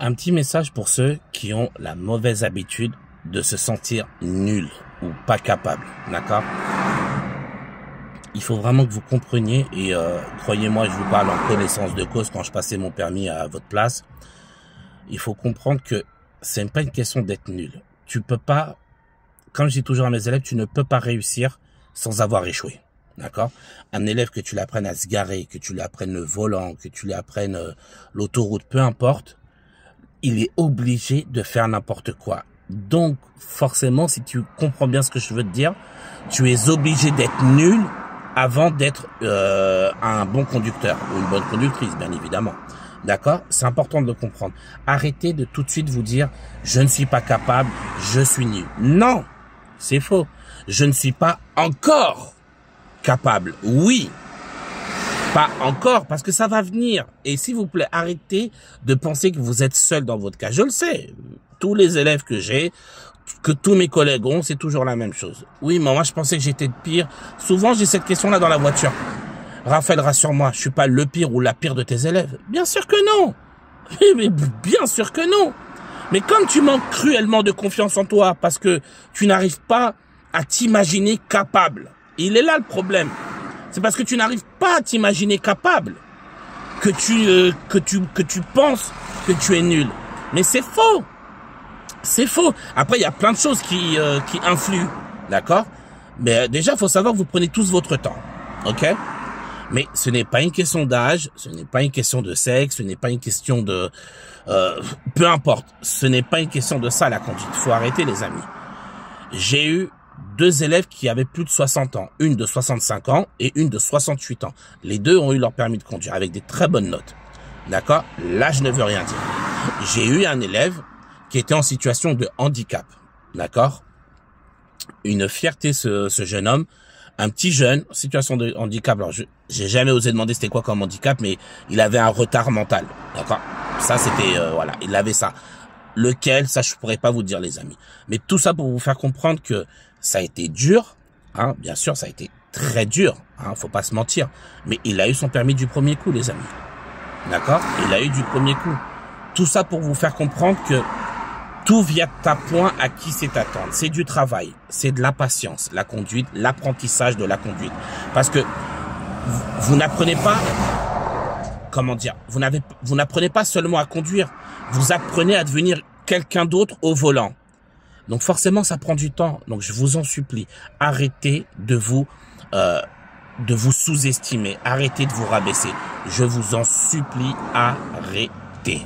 Un petit message pour ceux qui ont la mauvaise habitude de se sentir nuls ou pas capables, d'accord? Il faut vraiment que vous compreniez, et croyez-moi, je vous parle en connaissance de cause quand je passais mon permis à votre place. Il faut comprendre que c'est pas une question d'être nul. Tu peux pas, comme je dis toujours à mes élèves, tu ne peux pas réussir sans avoir échoué. D'accord? Un élève, que tu l'apprennes à se garer, que tu lui apprennes le volant, que tu lui apprennes l'autoroute, peu importe, il est obligé de faire n'importe quoi. Donc, forcément, si tu comprends bien ce que je veux te dire, tu es obligé d'être nul avant d'être un bon conducteur ou une bonne conductrice, bien évidemment. D'accord? C'est important de le comprendre. Arrêtez de tout de suite vous dire « je ne suis pas capable, je suis nul ». Non, c'est faux. Je ne suis pas encore capable. Oui, pas encore, parce que ça va venir. Et s'il vous plaît, arrêtez de penser que vous êtes seul dans votre cas. Je le sais. Tous les élèves que j'ai, que tous mes collègues ont, c'est toujours la même chose. Oui, mais moi, je pensais que j'étais le pire. Souvent, j'ai cette question-là dans la voiture. Raphaël, rassure-moi, je suis pas le pire ou la pire de tes élèves. Bien sûr que non. Mais bien sûr que non. Mais comme tu manques cruellement de confiance en toi, parce que tu n'arrives pas à t'imaginer capable, il est là le problème. C'est parce que tu n'arrives pas à t'imaginer capable que tu penses que tu es nul. Mais c'est faux. C'est faux. Après, il y a plein de choses qui influent, d'accord? Mais déjà, il faut savoir que vous prenez tous votre temps, ok? Mais ce n'est pas une question d'âge, ce n'est pas une question de sexe, ce n'est pas une question de... peu importe, ce n'est pas une question de ça, la conduite. Il faut arrêter, les amis. J'ai eu 2 élèves qui avaient plus de 60 ans, une de 65 ans et une de 68 ans. Les deux ont eu leur permis de conduire avec des très bonnes notes. D'accord? Là, je ne veux rien dire. J'ai eu un élève qui était en situation de handicap. D'accord? Une fierté, ce jeune homme. Un petit jeune, situation de handicap. Alors, j'ai jamais osé demander c'était quoi comme handicap, mais il avait un retard mental. D'accord? Ça, c'était, voilà, il avait ça. Lequel, ça, je pourrais pas vous dire, les amis. Mais tout ça pour vous faire comprendre que ça a été dur, hein. Bien sûr, ça a été très dur, hein. Faut pas se mentir. Mais il a eu son permis du premier coup, les amis. D'accord? Il a eu du premier coup. Tout ça pour vous faire comprendre que tout vient à point à qui c'est attendre. C'est du travail, c'est de la patience, la conduite, l'apprentissage de la conduite. Parce que vous n'apprenez pas, comment dire, vous n'apprenez pas seulement à conduire, vous apprenez à devenir quelqu'un d'autre au volant. Donc forcément, ça prend du temps. Donc je vous en supplie, arrêtez de vous sous-estimer, arrêtez de vous rabaisser. Je vous en supplie, arrêtez.